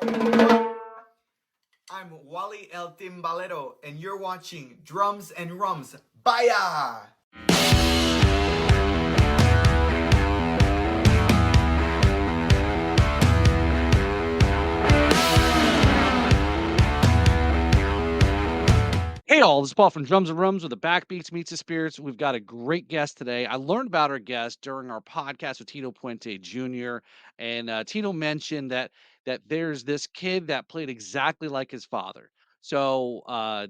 I'm Wally El Timbalero, and you're watching Drums and Rums. Baya! Hey all, this is Paul from Drums and Rums with the Backbeats Meets the Spirits. We've got a great guest today. I learned about our guest during our podcast with Tito Puente Jr. And Tito mentioned that there's this kid that played exactly like his father. So we're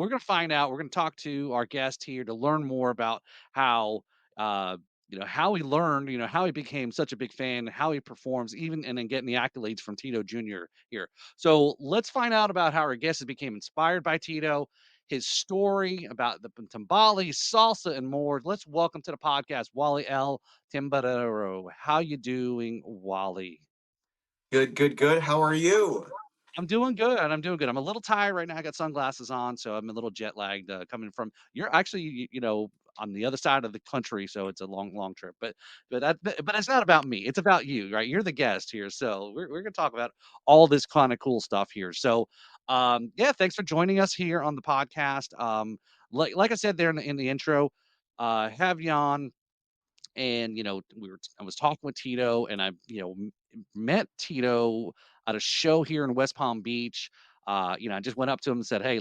gonna find out. We're gonna talk to our guest here to learn more about how uh, how he learned, how he became such a big fan, how he performs, even and then getting the accolades from Tito Jr. here. So let's find out about how our guest became inspired by Tito, his story about the tamales, salsa, and more. Let's welcome to the podcast Wally El Timbalero. How you doing, Wally? Good, good, good. How are you? I'm doing good. I'm doing good. I'm a little tired right now. I got sunglasses on, so I'm a little jet lagged coming from. You're actually, on the other side of the country, so it's a long, long trip. But it's not about me. It's about you, right? You're the guest here, so we're gonna talk about all this kind of cool stuff here. So, yeah, thanks for joining us here on the podcast. Like I said there in the intro, have you on and I was talking with Tito, and I met Tito at a show here in West Palm Beach. I just went up to him and said, hey,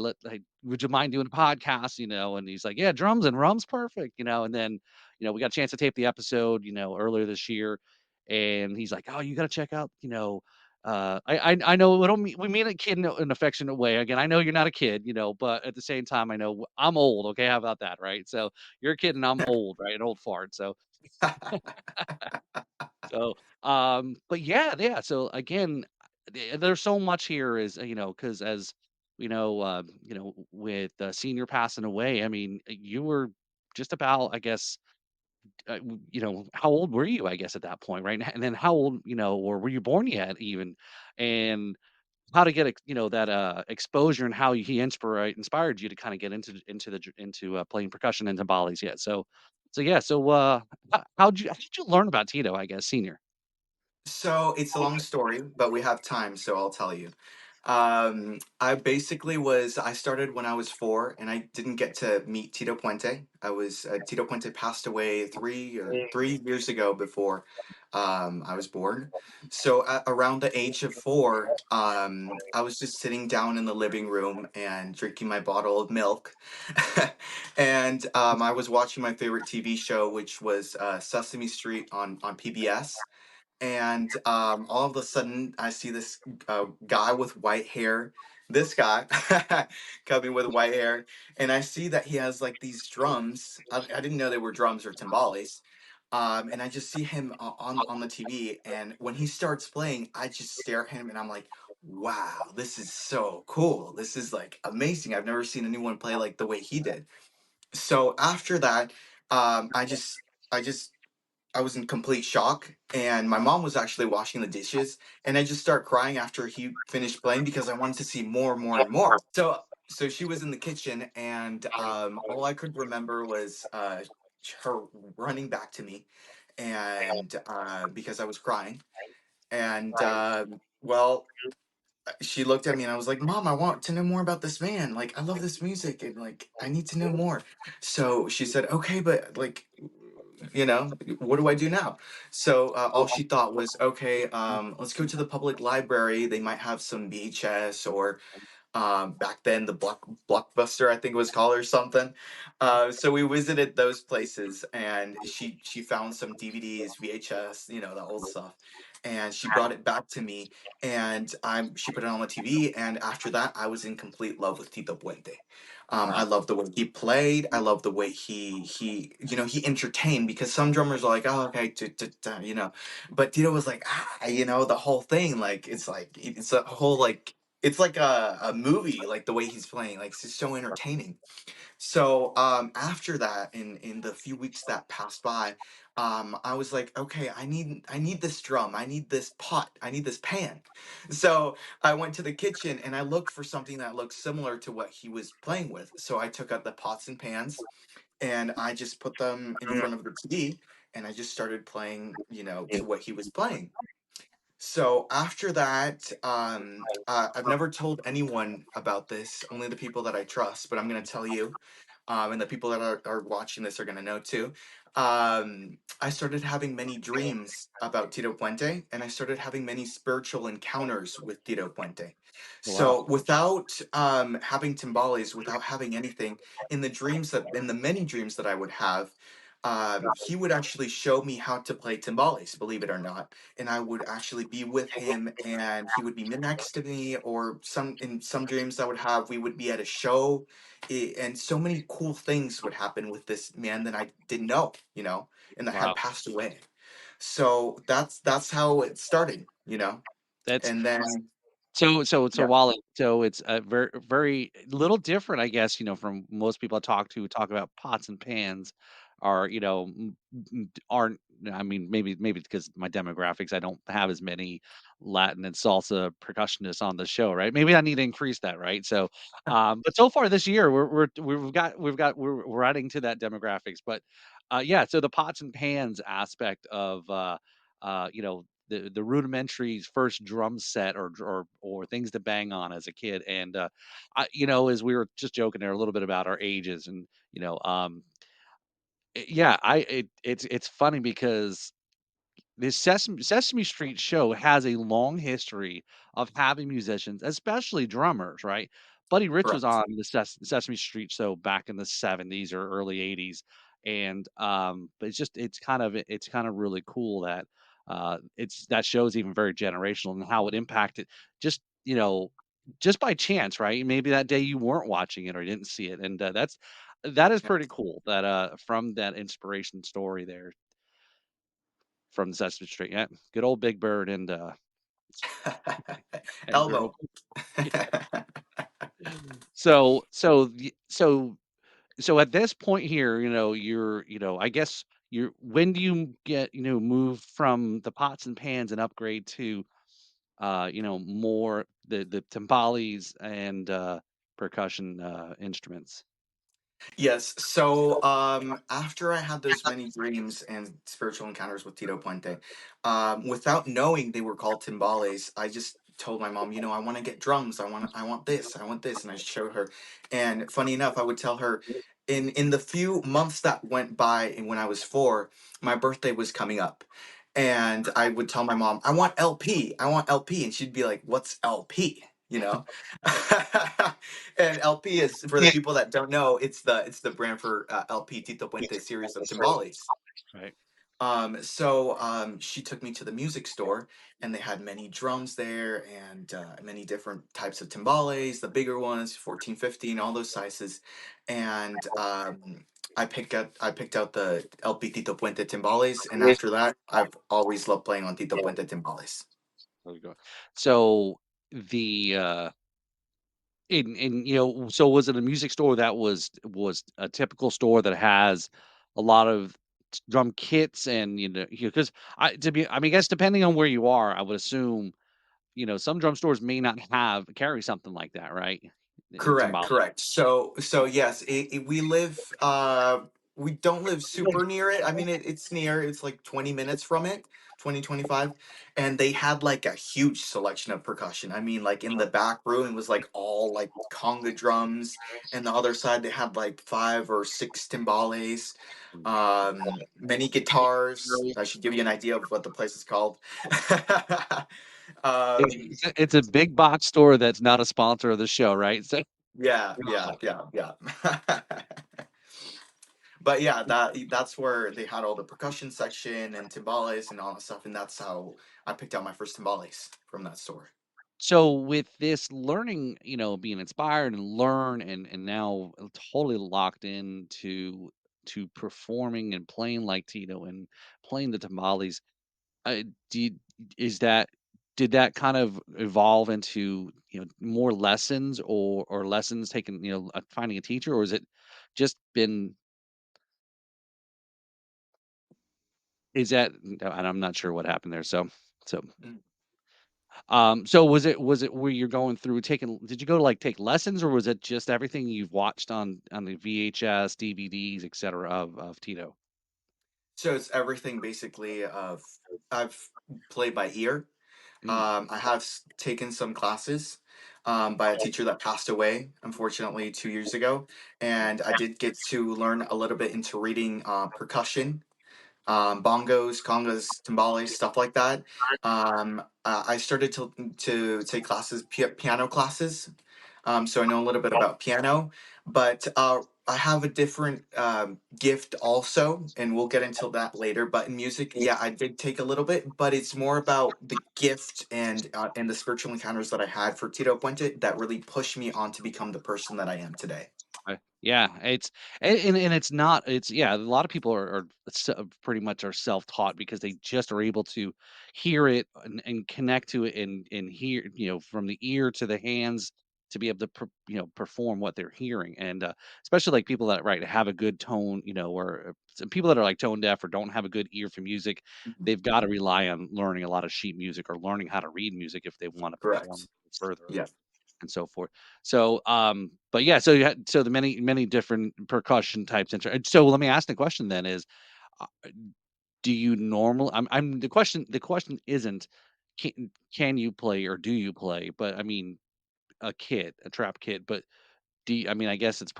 would you mind doing a podcast? And he's like, yeah, drums and rum's perfect. And then we got a chance to tape the episode earlier this year, and he's like, oh, you got to check out I know we mean a kid in an affectionate way. Again, I know you're not a kid, but at the same time, I know I'm old. Okay, how about that, right? So you're a kid and I'm old, right? An old fart. But yeah. So again, there's so much here is, because as with senior passing away, I mean, you were just about, I guess, how old were you, I guess, at that point, right? And then how old, or were you born yet even? And how to get, that exposure and how he inspired you to kind of get into playing percussion and timbales yet. So yeah. How'd you learn about Tito, I guess, senior? So it's a long story, but we have time, so I'll tell you. I started when I was 4, and I didn't get to meet Tito Puente. Tito Puente passed away 3 years ago before I was born. So around the age of 4, I was just sitting down in the living room and drinking my bottle of milk, and I was watching my favorite TV show, which was Sesame Street on PBS. And all of a sudden I see this guy with white hair, this guy coming with white hair, and I see that he has like these drums. I didn't know they were drums or timbales. And I just see him on the TV, and when he starts playing, I just stare at him and I'm like, wow, this is so cool, this is like amazing. I've never seen anyone play like the way he did. So after that, I just I was in complete shock, and my mom was actually washing the dishes, and I just start crying after he finished playing because I wanted to see more, more, and more. So she was in the kitchen, and all I could remember was her running back to me, and because I was crying, and she looked at me, and I was like, "Mom, I want to know more about this man. Like, I love this music, and like, I need to know more." So she said, "Okay, but like, what do I do now?" So all she thought was, okay, let's go to the public library. They might have some VHS, or back then the Blockbuster, I think it was called, or something. So we visited those places, and she found some DVDs, VHS, the old stuff, and she brought it back to me, and she put it on the TV, and after that, I was in complete love with Tito Puente. I Wow. love the way he played. I love the way he entertained, because some drummers are like, oh, okay, but Tito was like, the whole thing, like it's a whole, like, it's like a movie, like the way he's playing, like it's just so entertaining. So after that, in the few weeks that passed by, I was like, okay, I need this drum, I need this pot, I need this pan. So I went to the kitchen and I looked for something that looked similar to what he was playing with. So I took out the pots and pans, and I just put them in front of the TV, and I just started playing, to what he was playing. So after that, I've never told anyone about this, only the people that I trust, but I'm going to tell you. And the people that are watching this are going to know too. I started having many dreams about Tito Puente, and I started having many spiritual encounters with Tito Puente. Wow. So without having timbales, without having anything, in the many dreams that I would have, he would actually show me how to play timbales, believe it or not, and I would actually be with him, and he would be next to me, or in some dreams I would have, we would be at a show, and so many cool things would happen with this man that I didn't know, and that had Wow. passed away. So that's how it started, That's and then so yeah, Wally, so it's a very little different, I guess, from most people I talk to who talk about pots and pans are, aren't, I mean, maybe because my demographics, I don't have as many Latin and salsa percussionists on the show, right? Maybe I need to increase that, right? So, but so far this year, we're adding to that demographics, but yeah, so the pots and pans aspect of the rudimentary first drum set or things to bang on as a kid. And as we were just joking there a little bit about our ages, and yeah, it's funny because this Sesame Street show has a long history of having musicians, especially drummers, right? Buddy Rich was correct. on the Sesame Street show back in the '70s or early '80s, and but it's kind of really cool that it's that show's even very generational and how it impacted just just by chance, right? Maybe that day you weren't watching it or you didn't see it, and that is Yeah. pretty cool. That from that inspiration story there from the Sesame Street. Yeah, good old Big Bird and very Elmo. yeah. So at this point here, I guess when do you get, move from the pots and pans and upgrade to more the timbales and percussion instruments? Yes. So after I had those many dreams and spiritual encounters with Tito Puente, without knowing they were called timbales, I just told my mom, I want to get drums. I want this. I want this. And I showed her. And funny enough, I would tell her in the few months that went by and when I was 4, my birthday was coming up. And I would tell my mom, I want LP. I want LP. And she'd be like, what's LP? You know? And LP is, for the Yeah. people that don't know, it's the brand for LP Tito Puente series of timbales. Right. So she took me to the music store, and they had many drums there, and many different types of timbales, the bigger ones, 14, 15, all those sizes. And I picked out the LP Tito Puente timbales, and after that, I've always loved playing on Tito Puente timbales. There you go. So the so was it a music store that was a typical store that has a lot of drum kits and because I mean, I guess depending on where you are, I would assume, some drum stores may not carry something like that, right? Correct, Timbale. correct. So yes, we don't live super near it. I mean, it's near. It's like 20 minutes from it, 20, 25. And they had like a huge selection of percussion. I mean, like in the back room it was like all like conga drums, and the other side they had like 5 or 6 timbales, many guitars. I should give you an idea of what the place is called. um It's a big box store that's not a sponsor of the show, right? So yeah, yeah, yeah, yeah. But yeah, that's where they had all the percussion section and timbales and all that stuff, and that's how I picked out my first timbales from that store. So with this learning, being inspired and learn and now totally locked into to performing and playing like Tito and playing the tamales, did is that did that kind of evolve into more lessons or lessons taken, finding a teacher, or is it just been is that and I'm not sure what happened there. So Mm. So was it where you're going through taking did you go to, like, take lessons, or was it just everything you've watched on the VHS, DVDs, etcetera, of Tito? So it's everything basically of I've played by ear. Mm, I have taken some classes by a teacher that passed away, unfortunately, 2 years ago. And I did get to learn a little bit into reading percussion, bongos, congas, timbales, stuff like that. I started to take classes, piano classes, so I know a little bit about piano. But I have a different gift also, and we'll get into that later. But in music, yeah, I did take a little bit, but it's more about the gift and the spiritual encounters that I had for Tito Puente that really pushed me on to become the person that I am today. yeah, it's and it's not it's yeah, a lot of people are pretty much are self-taught because they just are able to hear it and connect to it and hear, from the ear to the hands to be able to perform what they're hearing. And especially like people that right have a good tone, or some people that are like tone deaf or don't have a good ear for music, Mhm. they've got to rely on learning a lot of sheet music or learning how to read music if they want to perform Correct. further Yeah. and so forth. So, but yeah, so you had so the many different percussion types. And so let me ask the question then is, uh, do you normal? I'm the question isn't can you play or do you play, but I mean a trap kit. But I mean I guess it's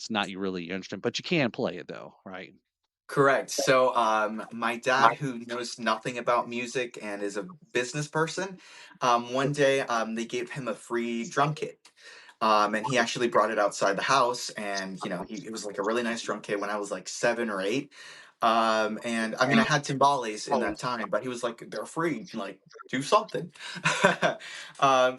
not you really your instrument, but you can play it though, right? Correct. So, my dad, who knows nothing about music and is a business person, one day they gave him a free drum kit. And he actually brought it outside the house, and it was like a really nice drum kit when I was like 7 or 8. And I mean, I had timbales in that time, but he was like, "They're free, like do something."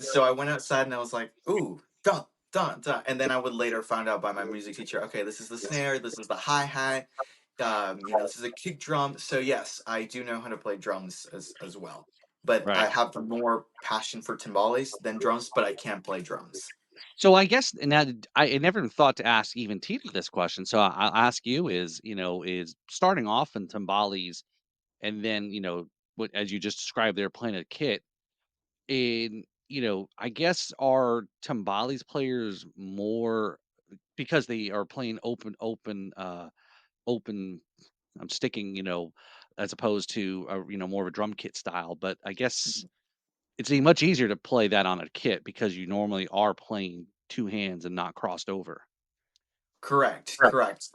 So I went outside and I was like, "Ooh, dun dun dun," and then I would later find out by my music teacher, okay, this is the snare, this is the hi hat, this is a kick drum. So yes, I do know how to play drums as well. But I Right. have more passion for timbales than drums, but I can play drums. So I guess and that I never even thought to ask even Tito this question. So I'll ask you is starting off in timbales and then, what as you just described there playing a kit in, I guess are timbales players more because they are playing open I'm sticking, as opposed to more of a drum kit style, but I guess it's much easier to play that on a kit because you normally are playing two hands and not crossed over. Correct, correct.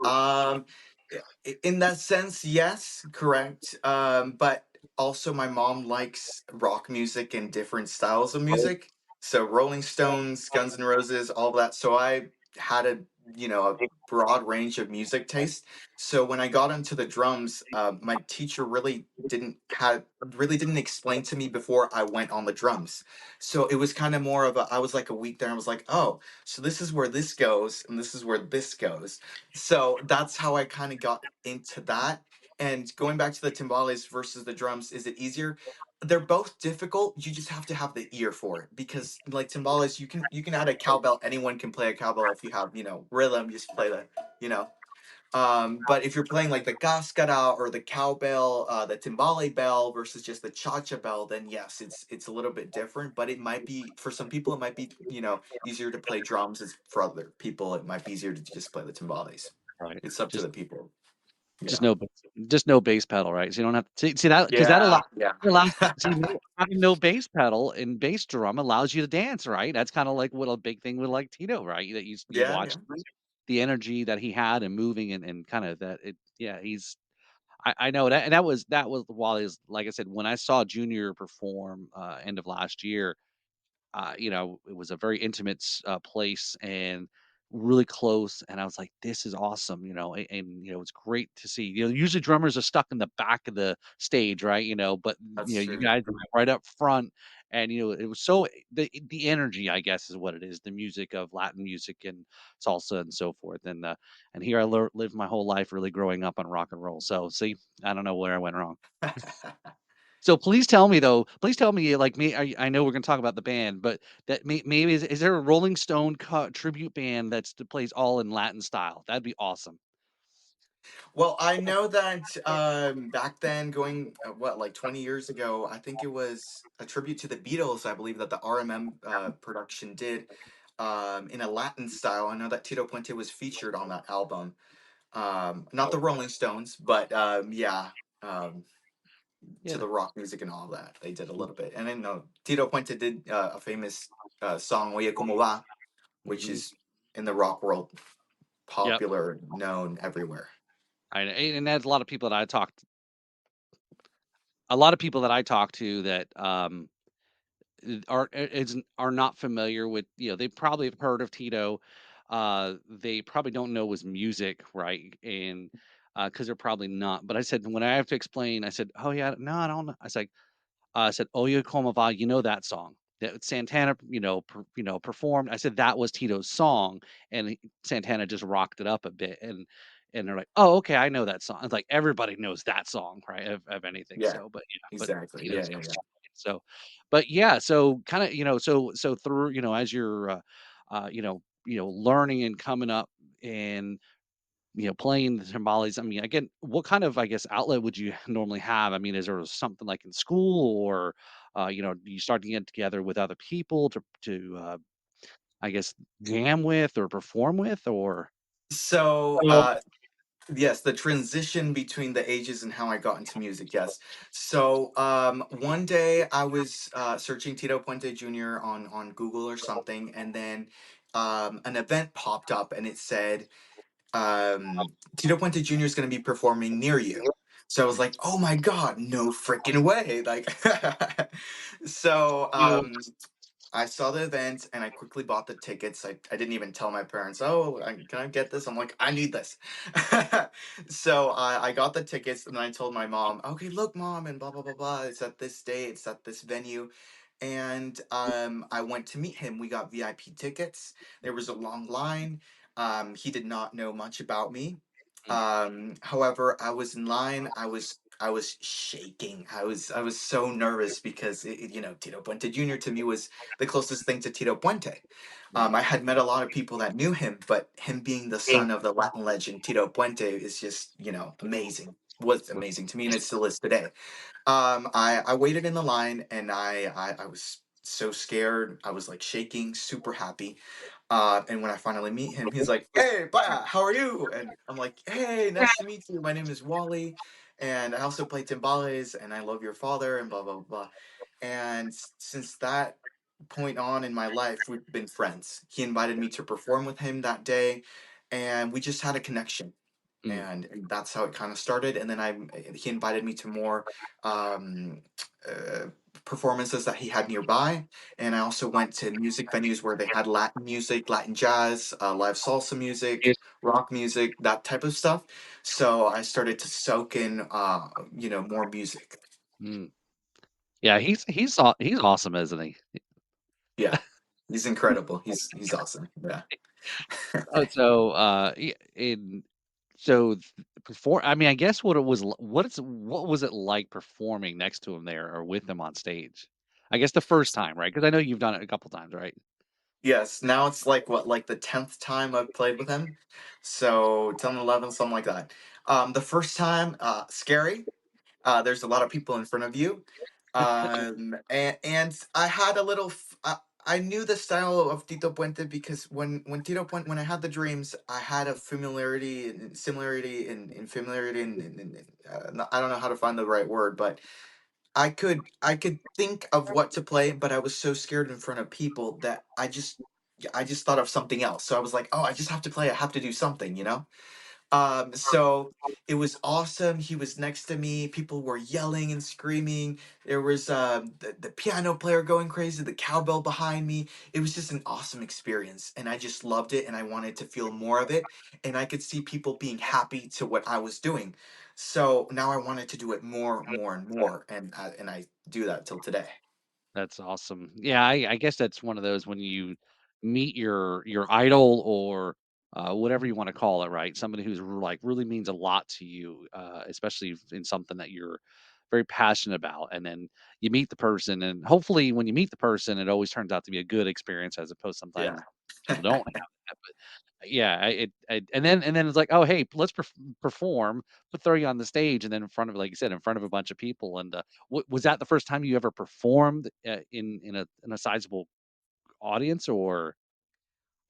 In that sense, yes, correct. But also my mom likes rock music and different styles of music. So Rolling Stones, Guns N' Roses, all that. So I had a broad range of music taste. So when I got into the drums, my teacher really didn't explain to me before I went on the drums. So it was kind of more of I was like a week there. I was like, oh, so this is where this goes, and this is where this goes. So that's how I kind of got into that. And going back to the timbales versus the drums, is it easier? They're both difficult. You just have to have the ear for it, because like timbales, you can add a cowbell. Anyone can play a cowbell if you have rhythm. Just play the you know. But if you're playing like the cascara or the cowbell, the timbale bell versus just the cha-cha bell, then yes, it's a little bit different. But it might be for some people, it might be easier to play drums. As for other people, it might be easier to just play the timbales. Right. It's up to Just the people. just Yeah. no just no bass pedal, right? So you don't have to see that because Yeah. Yeah. allows see having no bass pedal and bass drum allows you to dance, right? That's kind of like what a big thing with like Tito, right? That you Yeah. watch Yeah. the energy that he had and moving and kind of that it yeah, I know that and that was Wally's like I said, when I saw Junior perform end of last year, it was a very intimate place and really close. And I was like, this is awesome, and it's great to see. Usually drummers are stuck in the back of the stage, right? But That's you true. guys are right up front, and it was so the energy, I guess, is what it is. The music of Latin music and salsa and so forth, and here I lived my whole life really growing up on rock and roll. So see, I don't know where I went wrong. So please tell me though, please tell me like me. I know we're gonna talk about the band, but that maybe is there a Rolling Stone tribute band that plays all in Latin style? That'd be awesome. Well, I know that back then, going what, like 20 years ago, I think it was a tribute to the Beatles. I believe that the RMM production did in a Latin style. I know that Tito Puente was featured on that album. Not the Rolling Stones, but yeah. Um, to Yeah. the rock music and all that. They did a little bit, and then no, Tito Puente did a famous song "Oye Como Va," which Mhm. is in the rock world Yep. popular, known everywhere. And that's a lot of people that I talk to that, are not familiar with, they probably have heard of Tito. They probably don't know his music, right? And because they're probably not. But I said when I have to explain, I said, "Oh yeah, no, I don't know." I said, "Oye Como Va," you know that song that Santana, performed. I said that was Tito's song, and Santana just rocked it up a bit, and they're like, "Oh, okay, I know that song." It's like everybody knows that song, right? Of anything. Yeah, So, but yeah, but exactly. Yeah, Tito's yeah, got yeah. song. So, but yeah, so kind of, so through, as you're, learning and coming up and playing the timbales. I mean, again, what kind of, I guess, outlet would you normally have? I mean, is there something like in school, or do you start to get together with other people to I guess, jam with or perform with, or So, Oh. yes, the transition between the ages and how I got into music. Yes. So, one day I was searching Tito Puente Jr. on Google or something, and then an event popped up, and it said Tito Puente Jr. is going to be performing near you. So I was like, "Oh my God, no freaking way!" Like, so I saw the event and I quickly bought the tickets. I didn't even tell my parents, "Oh, can I get this?" I'm like, "I need this." So I got the tickets and then I told my mom, "Okay, look, mom, and blah blah blah blah. It's at this day. It's at this venue." And I went to meet him. We got VIP tickets. There was a long line. He did not know much about me. Mm, However, I was in line. I was shaking. I was so nervous because Tito Puente Jr. to me was the closest thing to Tito Puente. right. I had met a lot of people that knew him, but him being the son of the Latin legend Tito Puente is just amazing. Was amazing to me, and it still is today. I waited in the line, and I was so scared. I was like shaking, super happy. And when I finally meet him, he's like, "Hey, Ba, how are you?" And I'm like, "Hey, nice to meet you. My name is Wally, and I also play timbales, and I love your father, and blah blah blah." And since that point on in my life, we've been friends. He invited me to perform with him that day, and we just had a connection. Mm, And that's how it kind of started. And then he invited me to more um, uh, performances that he had nearby, and I also went to music venues where they had Latin music, Latin jazz, live salsa music, rock music, that type of stuff. So I started to soak in, more music. mm. Yeah, he's awesome, isn't he? Yeah, he's incredible. He's awesome. Yeah. Oh, so, so perform. I mean, I guess what was it like performing next to him there or with him on stage? I guess the first time, right? Because I know you've done it a couple times, right? Yes. Now it's like what, like the 10th time I've played with him. So 10, 11, something like that. The first time, scary. There's a lot of people in front of you, and I had a little. I knew the style of Tito Puente because when Tito Puente, when I had the dreams, I had a familiarity and similarity in familiarity I don't know how to find the right word, but I could think of what to play, but I was so scared in front of people that I just thought of something else. So I was like, oh, I just have to play. I have to do something. So it was awesome. He was next to me. People were yelling and screaming. There was the piano player going crazy, the cowbell behind me. It was just an awesome experience. And I just loved it. And I wanted to feel more of it. And I could see people being happy to what I was doing. So now I wanted to do it more, more, and more. And I do that till today. That's awesome. Yeah, I guess that's one of those when you meet your idol or whatever you want to call it, right? Somebody who's like really means a lot to you, especially in something that you're very passionate about, and then you meet the person, and hopefully, when you meet the person, it always turns out to be a good experience, as opposed Yeah. sometimes people don't have that. But yeah, and then it's like, oh hey, let's perform, but throw you on the stage, and then in front of, like you said, in front of a bunch of people, and was that the first time you ever performed, in a sizable audience, or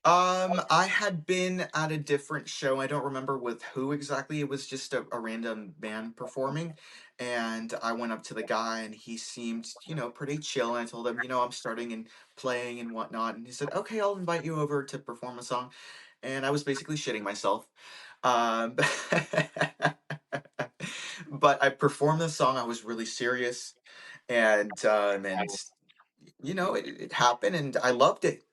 I had been at a different show. I don't remember with who exactly. It was just a random band performing. And I went up to the guy and he seemed, pretty chill. And I told him, I'm starting and playing and whatnot. And he said, okay, I'll invite you over to perform a song. And I was basically shitting myself. Um, but I performed the song. I was really serious. And it happened and I loved it.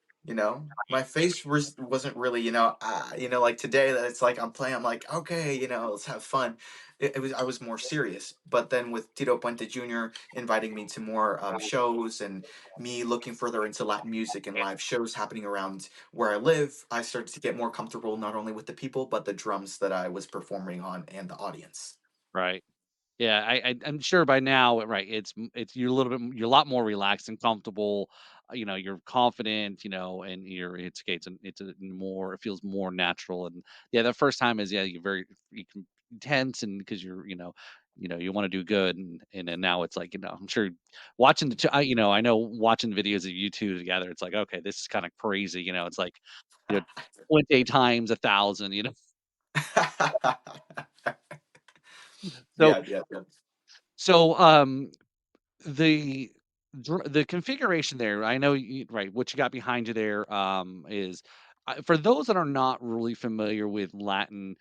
My face wasn't really, like today that it's like I'm playing, I'm like, okay, let's have fun. I was more serious. But then with Tito Puente Jr. inviting me to more shows and me looking further into Latin music and live shows happening around where I live, I started to get more comfortable not only with the people but the drums that I was performing on and the audience. Right. Yeah, I'm sure by now, right? It's you're a little bit you're a lot more relaxed and comfortable. You're confident. And it's okay. It's a more it feels more natural. And yeah, the first time is, yeah, you can tense, and because you want to do good, and then now it's like, I'm sure watching I know watching videos of you two together, it's like, okay, this is kind of crazy. It's like, you know 20 times 1,000. So Yeah, yeah, yeah. so The the configuration there, I know right, what you got behind you there, is for those that are not really familiar with Latin,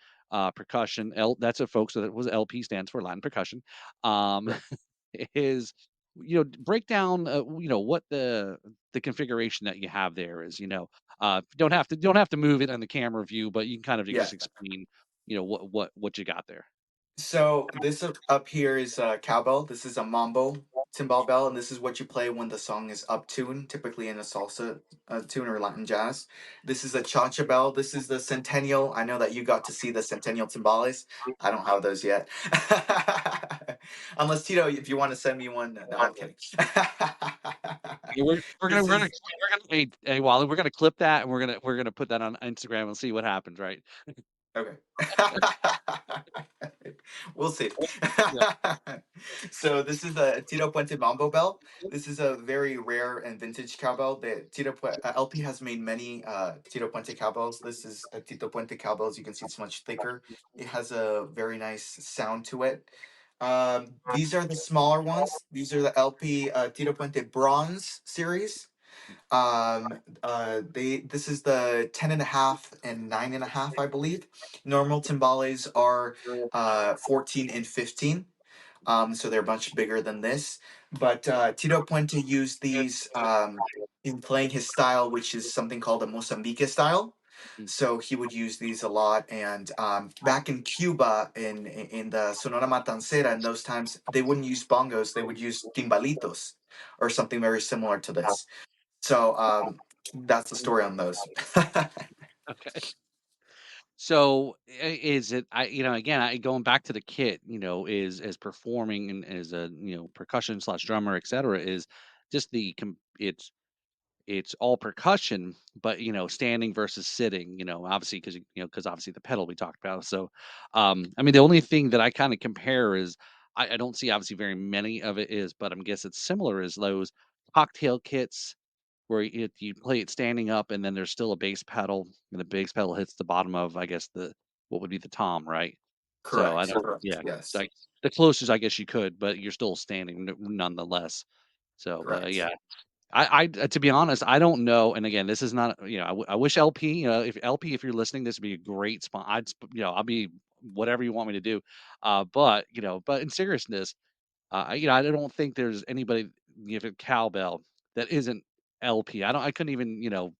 percussion, that's what folks that was LP stands for Latin percussion, um, Correct. is, break down, what the configuration that you have there is, don't have to move it on the camera view, but you can kind of Yeah. just explain, what you got there. So this up here is a cowbell. This is a mambo timbal bell, and this is what you play when the song is up tune, typically in a salsa tune or Latin jazz. This is a cha-cha bell. This is the centennial. I know that you got to see the centennial timbales. I don't have those yet. Unless Tito, if you want to send me one. No, I'm kidding. Yeah, we're gonna This we're gonna is we're gonna hey, Wally, we're gonna clip that, and we're gonna put that on Instagram and see what happens, right? okay. We'll see. Yeah. So this is a Tito Puente Mambo bell. This is a very rare and vintage cowbell. LP has made many Tito Puente cowbells. This is a Tito Puente cowbell. As you can see, it's much thicker. It has a very nice sound to it. These are the smaller ones. These are the LP Tito Puente Bronze series. They this is the 10.5 and 9.5, I believe. Normal timbales are 14 and 15. So they're much bigger than this. But Tito Puente used these in playing his style, which is something called a Mozambique style. Mm. So he would use these a lot. And back in Cuba, in the Sonora Matancera, in those times, they wouldn't use bongos; they would use timbalitos, or something very similar to this. So that's the story on those. Okay. So, is it again, going back to the kit, is as performing and as a, percussion slash drummer, etc., is just it's all percussion, but standing versus sitting, obviously because obviously the pedal we talked about. So, I mean, the only thing that I kind of compare is I don't see obviously very many of it is, but I'm guess it's similar as those cocktail kits where you play it standing up, and then there's still a bass pedal, and the bass pedal hits the bottom of, I guess, the what would be the tom, right? So I Correct. don't, Correct. yeah, it's Yes. like the closest I guess you could, but you're still standing nonetheless. So, but Correct. yeah, to be honest, I don't know. And again, this is not, I wish LP, if LP, if you're listening, this would be a great spot. I'll be whatever you want me to do. But in seriousness, I don't think there's anybody give it cowbell that isn't LP. I couldn't even,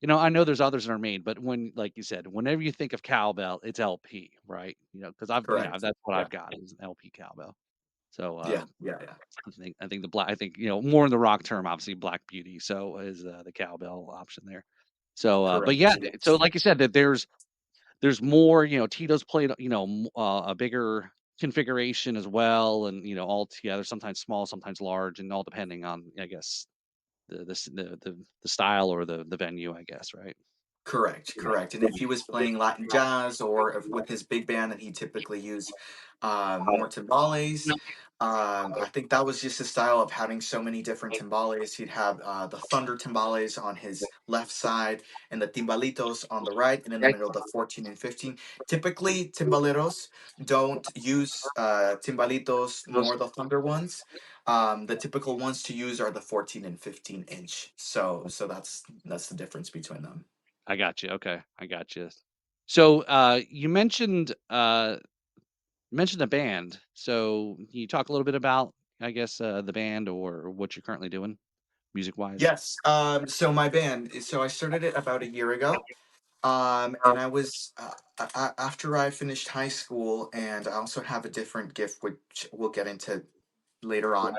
I know there's others that are made, but like you said, whenever you think of cowbell, it's LP, right? Because Correct. that's what Yeah. I've got is LP cowbell. So, Yeah. Yeah. Yeah. I think more in the rock term, obviously Black Beauty. So is the cowbell option there. So, but yeah, Correct. so Yes. like you said, that there's more. Tito's played a bigger configuration as well, and all together, sometimes small, sometimes large, and all depending on, I guess, the style or the venue, I guess, right? Correct, correct. And if he was playing Latin jazz or if with his big band, then he typically used more timbales. I think that was just his style of having so many different timbales. He'd have the thunder timbales on his left side and the timbalitos on the right, and in the middle, the 14 and 15. Typically, timbaleros don't use timbalitos nor the thunder ones. The typical ones to use are the 14 and 15 inch. So that's the difference between them. I got you. Okay, I got you. So, you mentioned a band. So, can you talk a little bit about, I guess, the band or what you're currently doing music wise? Yes. So my band. So I started it about a year ago. And I was after I finished high school, and I also have a different gift, which we'll get into later on.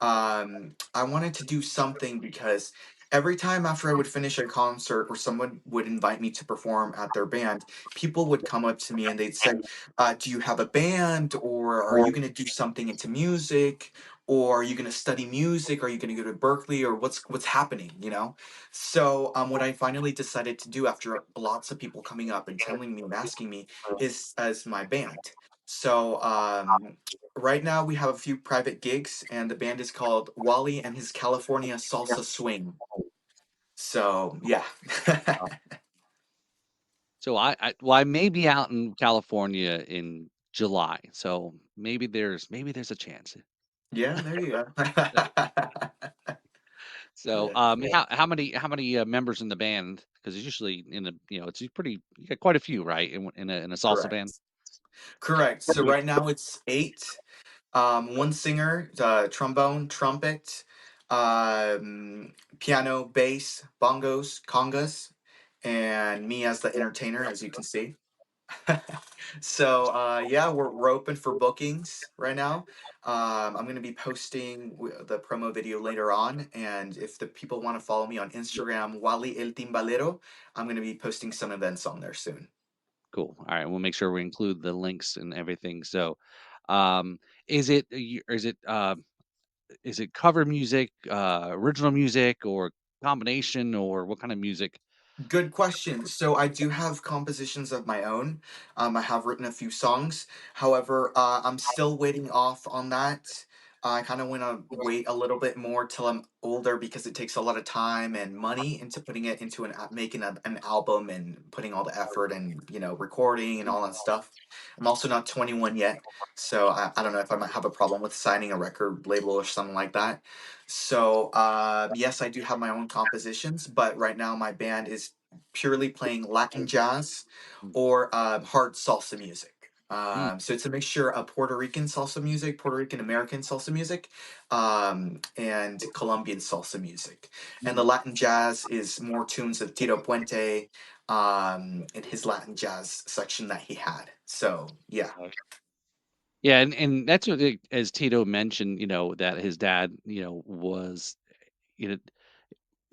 I wanted to do something because every time after I would finish a concert or someone would invite me to perform at their band, people would come up to me and they'd say, "Do you have a band, or are you going to do something into music, or are you going to study music? Are you going to go to Berkeley, or what's happening?" You know. So what I finally decided to do after lots of people coming up and telling me and asking me is as my band. So right now, we have a few private gigs, and the band is called Wally and his California Salsa Swing. So, yeah. So, I may be out in California in July. So maybe there's a chance. Yeah, there you go. So, Yes. how many members in the band? Because it's usually it's pretty. You got quite a few, right? In a salsa band. Correct. Correct. So right now it's eight. One singer, trombone, trumpet, piano, bass, bongos, congas, and me as the entertainer, as you can see. So yeah, we're open for bookings right now. I'm going to be posting the promo video later on, and if the people want to follow me on Instagram, Wally El Timbalero, I'm going to be posting some events on there soon. Cool. All right, we'll make sure we include the links and everything. So, um, is it is it cover music, original music, or combination, or what kind of music? Good question. So I do have compositions of my own. I have written a few songs. However, I'm still waiting off on that. I kind of want to wait a little bit more till I'm older because it takes a lot of time and money into putting it into making an album and putting all the effort and recording and all that stuff. I'm also not 21 yet, so I don't know if I might have a problem with signing a record label or something like that. So, yes, I do have my own compositions, but right now my band is purely playing Latin jazz or hard salsa music. Mm, So it's a mixture of Puerto Rican salsa music, Puerto Rican American salsa music, and Colombian salsa music. And the Latin jazz is more tunes of Tito Puente in his Latin jazz section that he had. So, yeah. yeah, and that's what as Tito mentioned, that his dad, was you know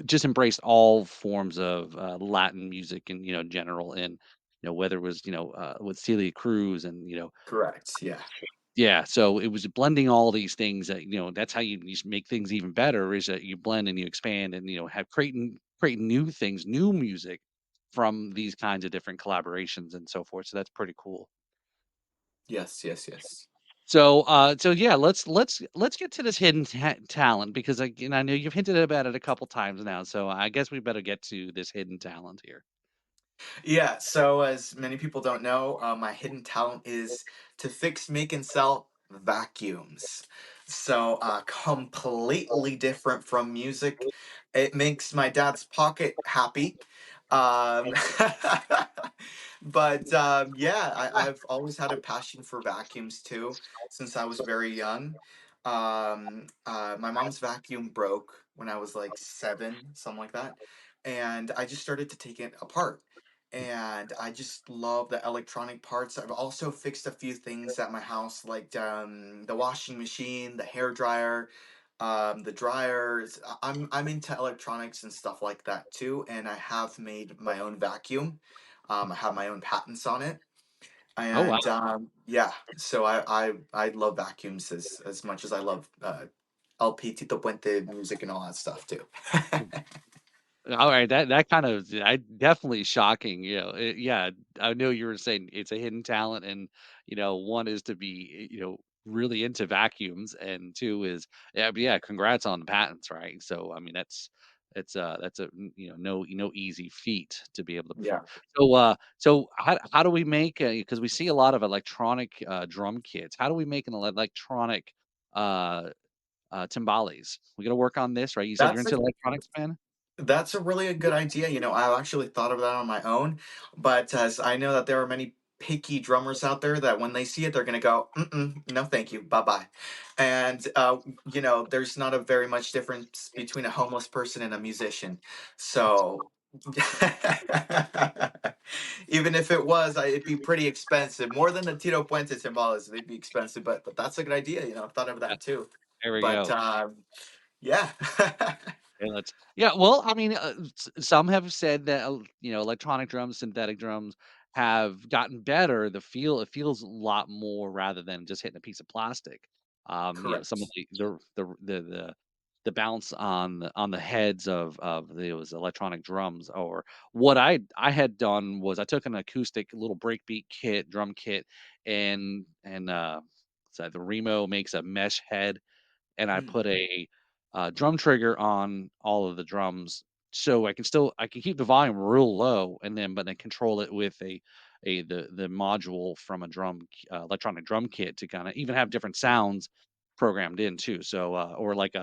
just embraced all forms of Latin music and general, and whether it was with Celia Cruz and Correct. Yeah. yeah, so it was blending all these things that that's how you make things even better, is that you blend and you expand and have creating new things, new music from these kinds of different collaborations and so forth. So that's pretty cool. Yes, yes, yes. So yeah, let's get to this hidden talent, because I know you've hinted about it a couple times now. So I guess we better get to this hidden talent here. Yeah, so as many people don't know, my hidden talent is to fix, make, and sell vacuums. So, completely different from music. It makes my dad's pocket happy. Um, but yeah, I've always had a passion for vacuums too, since I was very young. My mom's vacuum broke when I was like 7, something like that, and I just started to take it apart, and I just love the electronic parts. I've also fixed a few things at my house, like the washing machine, the hair dryer, the dryers. I'm into electronics and stuff like that too, and I have made my own vacuum. I have my own patents on it, Oh wow. and yeah, so I love vacuums as much as I love LP Tito Puente music and all that stuff too. Alright, that kind of I definitely shocking, yeah, I know you were saying it's a hidden talent and, one is to be, really into vacuums, and two is yeah, but yeah, congrats on the patents, right? So, I mean, that's a, no easy feat to be able to perform. Yeah, So how do we make, because we see a lot of electronic, drum kits. How do we make an electronic, uh, timbales? We gotta work on this, right? You said you're that's a into electronics, man? That's a really good idea. I actually thought of that on my own, but as I know that there are many picky drummers out there that when they see it, they're going to go, mm-mm, no, thank you, bye bye. And, there's not a very much difference between a homeless person and a musician. So, even if it was, it'd be pretty expensive. More than the Tito Puente timbales, they'd be expensive, but that's a good idea. I've thought of Yeah, that too. there we But, go. yeah. Yeah, yeah, well, I mean, some have said that, electronic drums, synthetic drums have gotten better. It feels a lot more rather than just hitting a piece of plastic. Some of Correct. the bounce on the heads of those electronic drums, or what I had done was I took an acoustic little breakbeat kit, drum kit, and so the Remo makes a mesh head, and I Mm, put a, drum trigger on all of the drums, so I can keep the volume real low, and then control it with the module from a electronic drum kit to kinda even have different sounds programmed in too. So, or like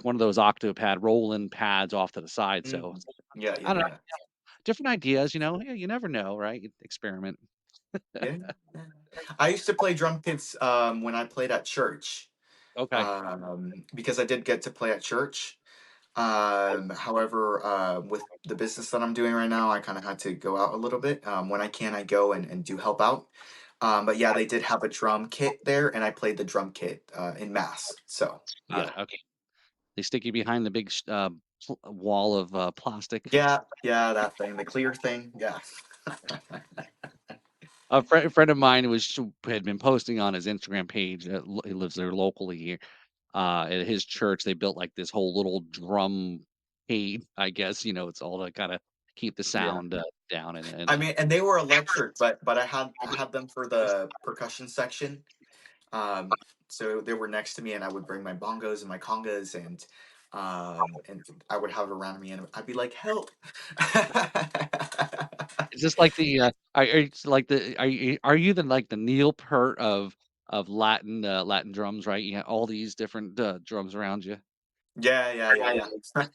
one of those Octopad roll-in pads off to the side. So, mhm. Yeah, I yeah, don't know, yeah. different ideas, yeah, you never know, right? You experiment. Yeah, yeah. I used to play drum kits, when I played at church, Okay. because I did get to play at church. However, with the business that I'm doing right now, I kinda had to go out a little bit. When I can, I go and do help out. But yeah, they did have a drum kit there, and I played the drum kit, in mass. So, Got yeah. it, okay. They stick you behind the big wall of, plastic. Yeah, yeah, that thing, the clear thing, yeah. A friend of mine had been posting on his Instagram page. He lives there locally here. At his church, they built like this whole little drum cave. I guess it's all to kind of keep the Yeah. sound, down. And I mean, and they were electric, but I had them for the percussion section. Um, so they were next to me, and I would bring my bongos and my congas, and I would have it around me, and I'd be like, "Help!" is this like it's like are you the like the Neil Peart of Latin drums, right? You have all these different, drums around you. Yeah, yeah, yeah, yeah.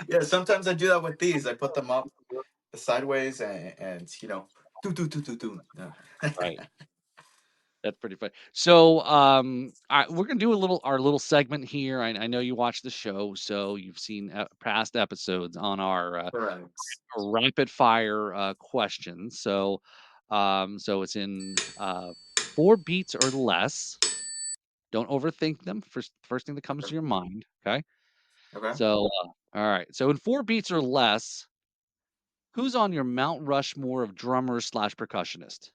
Yeah, sometimes I do that with these. I put them up sideways, and do do do do do. Yeah. Right. That's pretty funny. So, we're gonna do our little segment here. I know you watch the show, so you've seen, past episodes on Correct. our rapid fire, questions. So it's in, 4 beats or less. Don't overthink them. First thing that comes to Okay. your mind. Okay. Okay. So, all right. So in 4 beats or less, who's on your Mount Rushmore of drummers slash percussionists?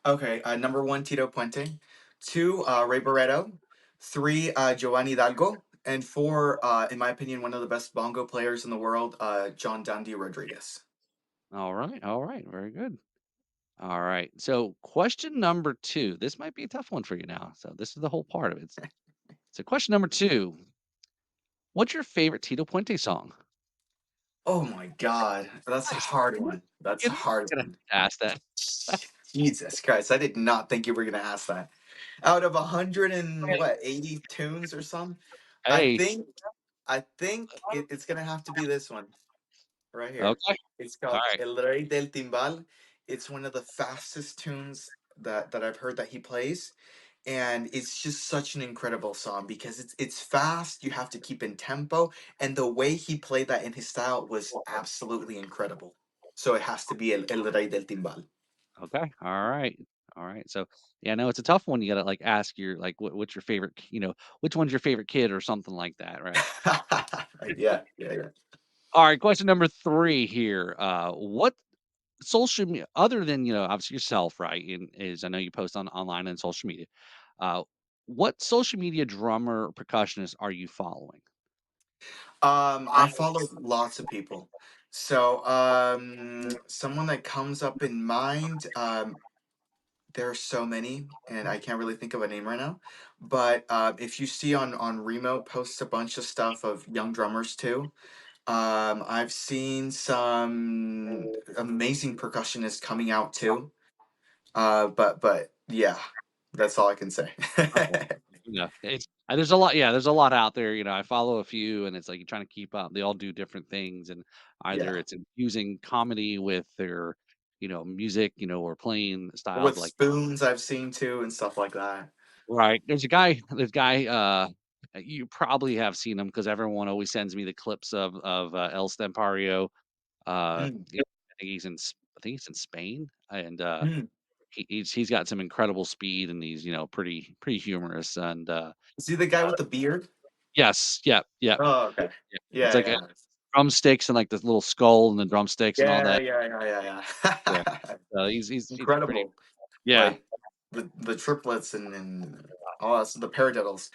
Okay. Number one, Tito Puente. Two, Ray Barretto. Three, Giovanni Hidalgo. And four, in my opinion, one of the best bongo players in the world, John Dundee Rodriguez. All right. All right. Very good. All right. So, question number two. This might be a tough one for you now. So, this is the whole part of it. So, question number two. What's your favorite Tito Puente song? Oh my God, that's a Nice. hard one. That's You a knew hard you were gonna one. ask that. Jesus Christ, I did not think you were gonna ask that. Out of 80 tunes or some, I Hey. think it's gonna have to be this one right here. Okay. It's All called right. El Rey del Timbal. It's one of the fastest tunes that I've heard that he plays, and it's just such an incredible song because it's fast. You have to keep in tempo, and the way he played that in his style was absolutely incredible. So it has to be El Rey del Timbal. Okay. All right. All right. So, yeah, no, it's a tough one. You got to like ask what's your favorite, which one's your favorite kid or something like that. Right. Yeah, yeah, yeah. All right. Question number three here. What social media, other than, obviously yourself, right? Is I know you post online and social media. Uh, what social media drummer or percussionist are you following? I follow lots of people. So, someone that comes up in mind, there are so many, and I can't really think of a name right now. But if you see on Remo posts a bunch of stuff of young drummers too. I've seen some amazing percussionists coming out too. But yeah, that's all I can say. Okay. It's there's a lot, yeah, there's a lot out there, I follow a few and it's like you're trying to keep up. They all do different things and either Yeah, it's infusing comedy with their, music, or playing style with like spoons I've seen too and stuff like that. right. There's a guy, you probably have seen him because everyone always sends me the clips of El Stempario. Mm, I think I think he's in Spain and mm. he's got some incredible speed and he's, pretty humorous and Is he the guy with the beard? yes, yeah, yeah. Oh, okay. Yeah. It's Yeah, like, yeah, drumsticks and, like, this little skull and the drumsticks and all yeah, that. yeah, yeah, Yeah. yeah, yeah. He's pretty Incredible. yeah. Like the triplets and all that's the paradiddles.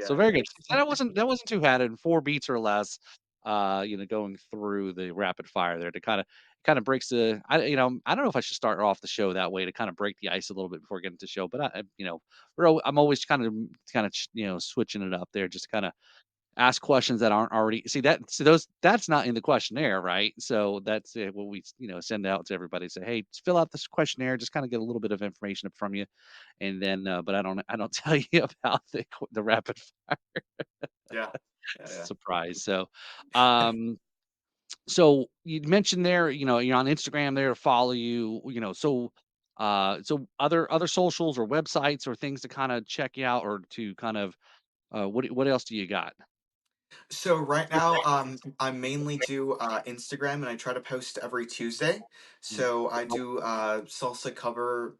So Yeah. very good. And that wasn't too bad in 4 beats or less, going through the rapid fire there to kinda breaks the I don't know if I should start off the show that way to kinda break the ice a little bit before getting to show, but I'm always kinda switching it up there just to kinda ask questions that aren't already that's not in the questionnaire, right? So that's, what we send out to everybody, say, "Hey, just fill out this questionnaire, just kinda get a little bit of information from you." And then, but I don't tell you about the rapid fire Yeah. Yeah, yeah. surprise. So you mentioned there, you're on Instagram there to follow you, so other socials or websites or things to kind of check you out or to kind of what else do you got? So right now, I mainly do Instagram, and I try to post every Tuesday. Mm. So I do salsa cover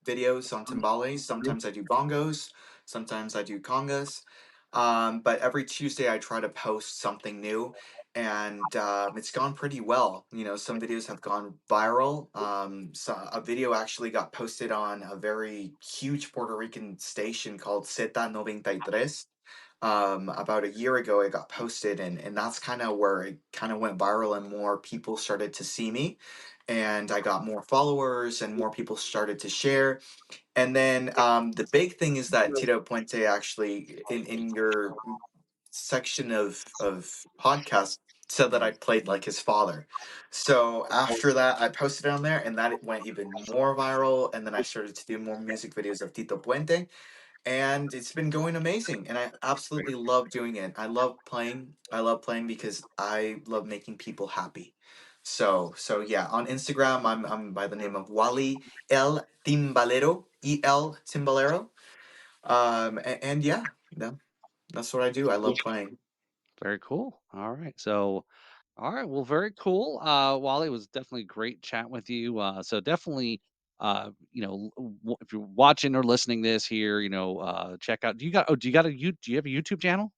videos on timbales. Sometimes I do bongos. Sometimes I do congas. But every Tuesday I try to post something new, and it's gone pretty well. You know, some videos have gone viral. So a video actually got posted on a very huge Puerto Rican station called Zeta 93. About a year ago it got posted, and that's kind of where it kind of went viral and more people started to see me, and I got more followers and more people started to share. And then the big thing is that Tito Puente actually in your section of podcast said that I played like his father. So after that I posted it on there, and that it went even more viral, and then I started to do more music videos of Tito Puente, and it's been going amazing, and I absolutely love doing it. I love playing because I love making people happy. So yeah, on Instagram I'm by the name of Wally El Timbalero, El Timbalero. And yeah, no, that's what I do. I love playing. Very cool. All right. So, all right. Well, very cool. Wally, it was definitely great chat with you. So definitely, if you're watching or listening this here, check out. Do you have a YouTube channel?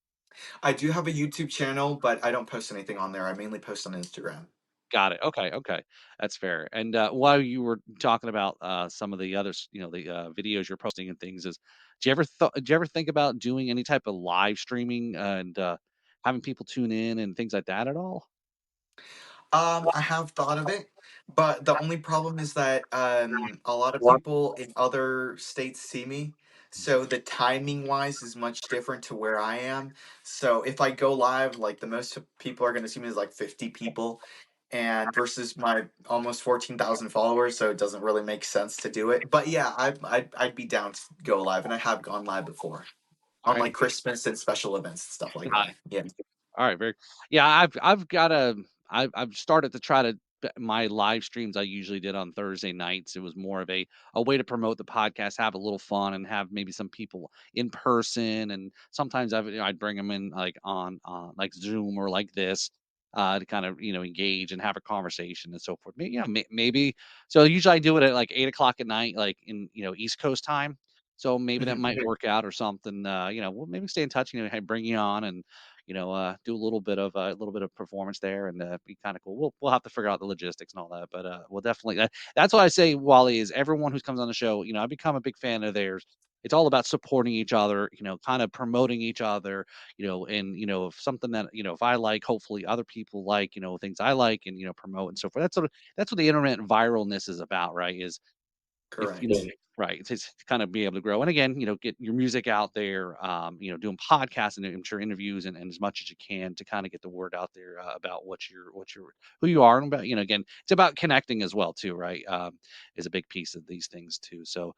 I do have a YouTube channel, but I don't post anything on there. I mainly post on Instagram. Got it. Okay. Okay. That's fair. And while you were talking about some of the others, the videos you're posting and things, did you ever think about doing any type of live streaming and having people tune in and things like that at all? I have thought of it, but the only problem is that a lot of people in other states see me, so the timing wise is much different to where I am. So if I go live, like the most people are going to see me is like 50 people, and versus my almost 14,000 followers, so it doesn't really make sense to do it. But yeah, I'd be down to go live, and I have gone live before All on right. like Christmas and special events and stuff like Got that. Yeah. it. All right, very yeah, I've started to try to my live streams I usually did on Thursday nights. It was more of a way to promote the podcast, have a little fun, and have maybe some people in person. And sometimes I'd bring them in like on like Zoom or like this to kind of engage and have a conversation and so forth. Maybe, maybe so. Usually I do it at like 8 o'clock at night, like in East Coast time. So maybe that Mhm. might work out or something. We'll maybe stay in touch. Hey, bring you on and do a little bit of performance there and be kind of cool. We'll have to figure out the logistics and all that, but we'll definitely that's why I say Wally is everyone who comes on the show. I've become a big fan of theirs. it's all about supporting each other, kind of promoting each other, and if something that, if I like, hopefully other people like, things I like, and promote and so forth. That's what the internet viralness is about, right? Is if Correct. right, it's to kind of be able to grow, and again, get your music out there, doing podcasts and I'm sure interviews, and as much as you can to kind of get the word out there, about what you're who you are, and about, again, it's about connecting as well too, right? Is a big piece of these things too. So,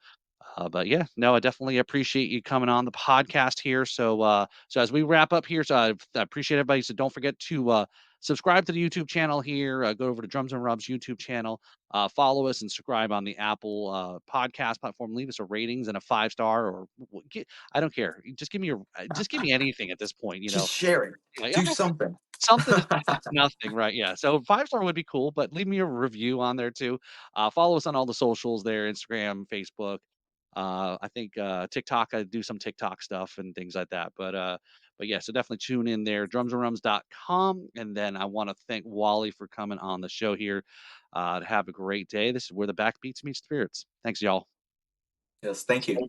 but yeah, no, I definitely appreciate you coming on the podcast here. So as we wrap up here, so I appreciate everybody. So don't forget to subscribe to the YouTube channel here. Go over to Drums and Rubs YouTube channel. Follow us and subscribe on the Apple podcast platform. Leave us a ratings and a 5 star, or I don't care. Just give me anything at this point. Just share it. Like, Do okay, something. something is better than nothing, right? Yeah. So 5 star would be cool, but leave me a review on there too. Follow us on all the socials there: Instagram, Facebook. I think TikTok. I do some TikTok stuff and things like that. But yeah, so definitely tune in there, drumsandrums.com. And then I want to thank Wally for coming on the show here. To have a great day. This is where the backbeats meet spirits. Thanks, y'all. Yes, thank you.